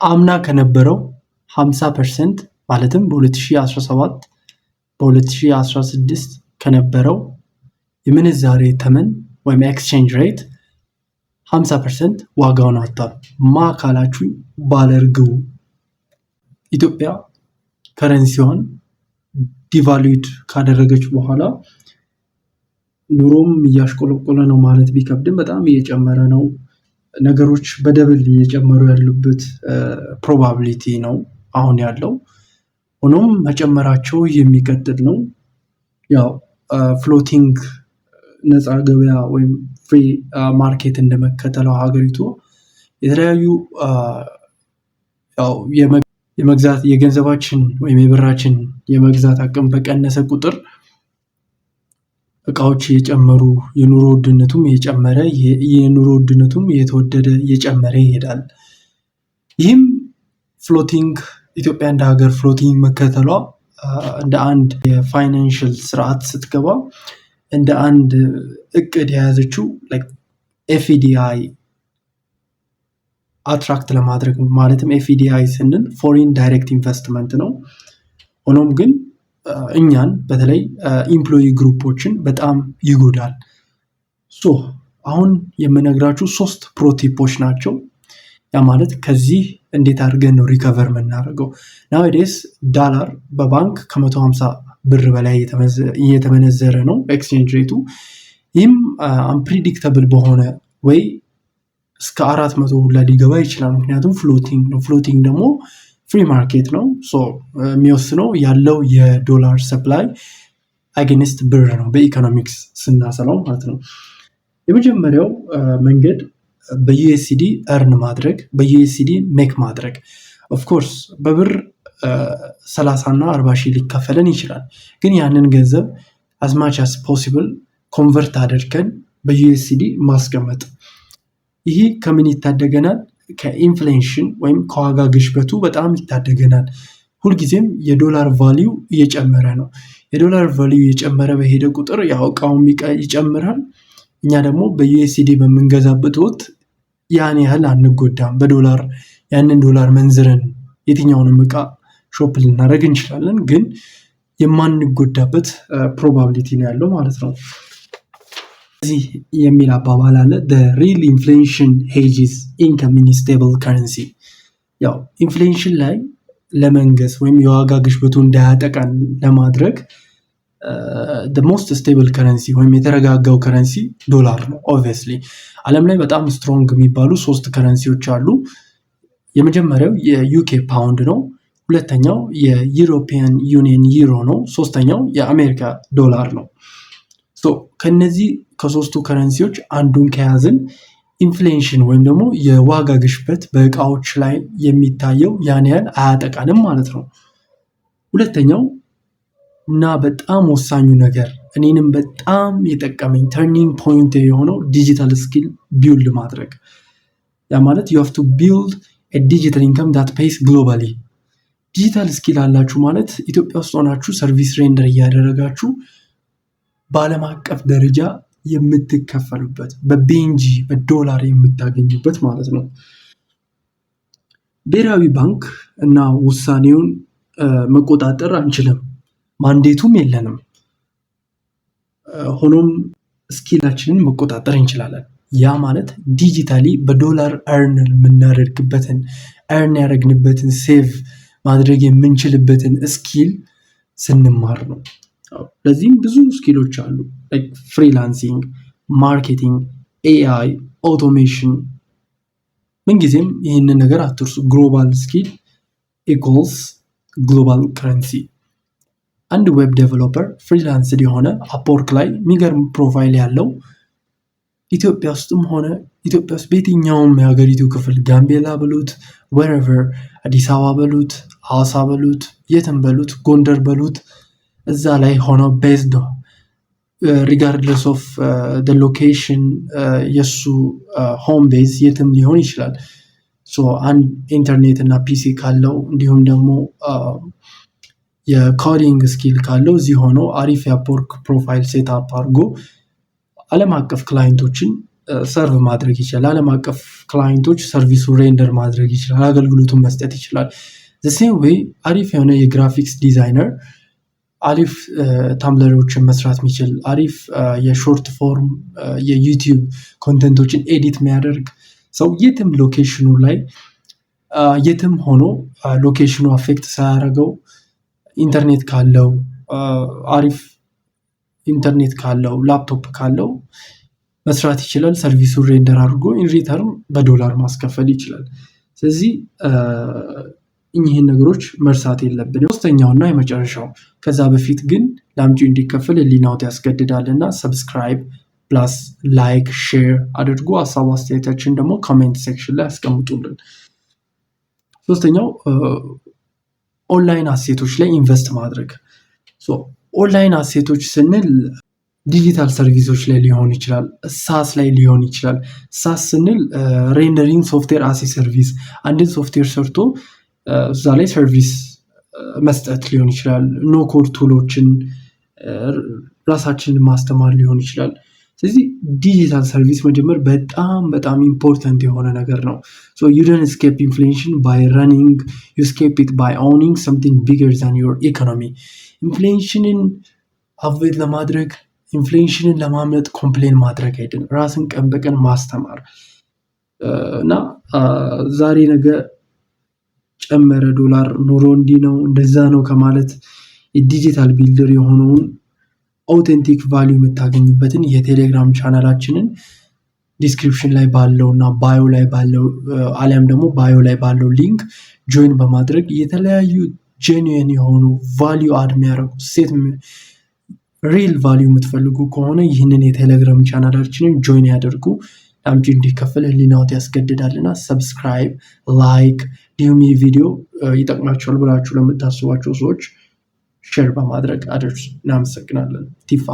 አምና ከነበረው 50% ማለትም በ2017 በ2016 ከነበረው የምንዛሬ ተመን ወይም ኤክስቼንጅ ሬት 50% ዋጋውን አጥቷል። ካላችሁ ባለርግቡ ኢትዮጵያ ከረንሲዋን ዲቫሉድ ካደረገች በኋላ ኑሮም እያሽቆለቆለ ነው ማለት ቢከብድም በጣም እየጨመረ ነው። ነገሮች በደብል እየጨመሩ ያሉበት ፕሮባቢሊቲ ነው አሁን ያለው። ሆኖም መጨመራቸው የሚቀጥል ነው። ያው ፍሎቲንግ ነፃ ገበያ ወይም ፍሪ ማርኬት እንደመከተለው ሀገሪቱ የተለያዩ ያው የመግዛት የገንዘባችን ወይም የብራችን የመግዛት አቅም በቀነሰ ቁጥር እቃዎች እየጨመሩ የኑሮ ውድነቱም እየጨመረ የኑሮ ውድነቱም እየተወደደ እየጨመረ ይሄዳል። ይህም ፍሎቲንግ ኢትዮጵያ እንደ ሀገር ፍሎቲንግ መከተሏ እንደ አንድ የፋይናንሽል ስርዓት ስትገባ እንደ አንድ እቅድ የያዘችው ኤፍዲአይ አትራክት ለማድረግ ማለትም ኤፍዲአይ ስንል ፎሪን ዳይሬክት ኢንቨስትመንት ነው። ሆኖም ግን እኛን በተለይ ኢምፕሎይ ግሩፖችን በጣም ይጎዳል። አሁን የምነግራችሁ 3 ፕሮቲፖች ናቸው። ያ ማለት ከዚህ እንዴት አድርገን ነው ሪከቨር የምናደርገው? ናውዴስ ዳላር በባንክ ከ150 ብር በላይ እየተመነዘረ ነው ኤክስቼንጅ ሬቱ። ይህም አንፕሪዲክተብል በሆነ ወይ እስከ 400 ሁላ ሊገባ ይችላል። ምክንያቱም ፍሎቲንግ ነው። ፍሎቲንግ ደግሞ ፍሪ ማርኬት ነው። የሚወስነው ያለው የዶላር ሰፕላይ አጌንስት ብር ነው በኢኮኖሚክስ ስናሰላው ማለት ነው። የመጀመሪያው መንገድ በዩኤስዲ እርን ማድረግ፣ በዩኤስዲ ሜክ ማድረግ። ኦፍኮርስ በብር 30 እና 40 ሺህ ሊከፈለን ይችላል። ግን ያንን ገንዘብ as much as possible ኮንቨርት አድርገን በዩኤስዲ ማስቀመጥ። ይሄ ከምን ይታደገናል? ከኢንፍሌሽን ወይም ከዋጋ ግሽበቱ በጣም ይታደገናል። ሁልጊዜም የዶላር ቫልዩ እየጨመረ ነው። የዶላር ቫልዩ እየጨመረ በሄደ ቁጥር ያው እቃውም ይጨምራል። እኛ ደግሞ በዩኤስዲ በምንገዛበት ወቅት ያን ያህል አንጎዳም። በዶላር ያንን ዶላር መንዝረን የትኛውንም እቃ ሾፕ ልናደርግ እንችላለን፣ ግን የማንጎዳበት ፕሮባቢሊቲ ነው ያለው ማለት ነው። እዚህ የሚል አባባል አለ፣ the real inflation hedges income in stable currency። ያው ኢንፍሌሽን ላይ ለመንገስ ወይም የዋጋ ግሽበቱ እንዳያጠቃን ለማድረግ the most stable currency ወይም የተረጋጋው ከረንሲ ዶላር ነው። obviously ዓለም ላይ በጣም ስትሮንግ የሚባሉ 3 ከረንሲዎች አሉ። የመጀመሪያው የዩኬ ፓውንድ ነው። ሁለተኛው የዩሮፒያን ዩኒየን ዩሮ ነው። ሶስተኛው የአሜሪካ ዶላር ነው። ከነዚህ ከ3ቱ ከረንሲዎች አንዱን ከያዝን ኢንፍሌሽን ወይም ደግሞ የዋጋ ግሽበት በእቃዎች ላይ የሚታየው ያን ያህል አያጠቃንም ማለት ነው። ሁለተኛው እና በጣም ወሳኙ ነገር እኔንም በጣም የጠቀመኝ ተርኒንግ ፖይንት የሆነው ዲጂታል ስኪል ቢልድ ማድረግ። ያ ማለት you have to build a digital income that pays globally። ዲጂታል ስኪል አላችሁ ማለት ኢትዮጵያ ውስጥ ሆናችሁ ሰርቪስ ሬንደር እያደረጋችሁ በዓለም አቀፍ ደረጃ የምትከፈሉበት በቤንጂ በዶላር የምታገኙበት ማለት ነው። ብሔራዊ ባንክ እና ውሳኔውን መቆጣጠር አንችልም፣ ማንዴቱም የለንም። ሆኖም ስኪላችንን መቆጣጠር እንችላለን። ያ ማለት ዲጂታሊ በዶላር እርን የምናደርግበትን እርን ያደረግንበትን ሴቭ ማድረግ የምንችልበትን ስኪል ስንማር ነው። ለዚህም ብዙ ስኪሎች አሉ፣ ፍሪላንሲንግ፣ ማርኬቲንግ፣ ኤአይ፣ አውቶሜሽን። ምንጊዜም ይህንን ነገር አትርሱ። ግሎባል ስኪል ኢኳልስ ግሎባል ከረንሲ። አንድ ዌብ ዴቨሎፐር ፍሪላንስድ የሆነ አፕወርክ ላይ የሚገርም ፕሮፋይል ያለው ኢትዮጵያ ውስጥም ሆነ ኢትዮጵያ ውስጥ በየትኛውም የሀገሪቱ ክፍል ጋምቤላ በሉት wherever አዲስ አበባ በሉት ሐዋሳ በሉት የትም በሉት ጎንደር በሉት እዛ ላይ ሆኖ based regardless of the location የሱ home base የትም ሊሆን ይችላል። አንድ ኢንተርኔት እና ፒሲ ካለው እንዲሁም ደግሞ የኮዲንግ ስኪል ካለው እዚህ ሆኖ አሪፍ የአፕወርክ ፕሮፋይል ሴትአፕ አድርጎ ዓለም አቀፍ ክላይንቶችን ሰርቭ ማድረግ ይችላል። ለዓለም አቀፍ ክላይንቶች ሰርቪሱ ሬንደር ማድረግ ይችላል። አገልግሎቱን መስጠት ይችላል። ሴም ዌይ አሪፍ የሆነ የግራፊክስ ዲዛይነር አሪፍ ታምብለሮችን መስራት የሚችል አሪፍ የሾርት ፎርም የዩቲዩብ ኮንተንቶችን ኤዲት የሚያደርግ ሰው የትም ሎኬሽኑ ላይ የትም ሆኖ ሎኬሽኑ አፌክት ሳያደርገው ኢንተርኔት ካለው አሪፍ ኢንተርኔት ካለው ላፕቶፕ ካለው መስራት ይችላል። ሰርቪሱን ሬንደር አድርጎ ኢንሪተርን በዶላር ማስከፈል ይችላል። ስለዚህ እኚህን ነገሮች መርሳት የለብንም። ሶስተኛውና የመጨረሻው ከዛ በፊት ግን ለአምጪው እንዲከፈል ህሊናዎት ያስገድዳልና ሰብስክራይብ ፕላስ ላይክ ሼር አድርጎ ሀሳብ አስተያየታችን ደግሞ ኮሜንት ሴክሽን ላይ ያስቀምጡልን። ሶስተኛው ኦንላይን አሴቶች ላይ ኢንቨስት ማድረግ። ኦንላይን አሴቶች ስንል ዲጂታል ሰርቪሶች ላይ ሊሆን ይችላል፣ ሳስ ላይ ሊሆን ይችላል። ሳስ ስንል ሬንደሪንግ ሶፍትዌር አሴ ሰርቪስ፣ አንድን ሶፍትዌር ሰርቶ እዛ ላይ ሰርቪስ መስጠት ሊሆን ይችላል። ኖ ኮድ ቱሎችን ራሳችንን ማስተማር ሊሆን ይችላል። ስለዚህ ዲጂታል ሰርቪስ መጀመር በጣም በጣም ኢምፖርታንት የሆነ ነገር ነው። you don't escape inflation by running, you escape it by owning something bigger than your economy. ኢንፍሌሽንን አቮይድ ለማድረግ ኢንፍሌሽንን ለማምለጥ ኮምፕሌን ማድረግ አይደለም፣ ራስን ቀን በቀን ማስተማር እና ዛሬ ነገ ጨመረ ዶላር ኑሮ እንዲህ ነው እንደዛ ነው ከማለት የዲጂታል ቢልደር የሆነውን አውቴንቲክ ቫልዩ የምታገኙበትን የቴሌግራም ቻናላችንን ዲስክሪፕሽን ላይ ባለው እና ባዮ ላይ ባለው አሊያም ደግሞ ባዮ ላይ ባለው ሊንክ ጆይን በማድረግ የተለያዩ ጄኒዩን የሆኑ ቫልዩ አድ የሚያደርጉ ሪል ቫልዩ የምትፈልጉ ከሆነ ይህንን የቴሌግራም ቻናላችንን ጆይን ያደርጉ። ለአምጪው እንዲከፈል ህሊናዎት ያስገድዳልና ሰብስክራይብ ላይክ እንዲሁም ይህ ቪዲዮ ይጠቅማቸዋል ብላችሁ ለምታስቧቸው ሰዎች ሼር በማድረግ አድርሱ። እናመሰግናለን። ቲፋ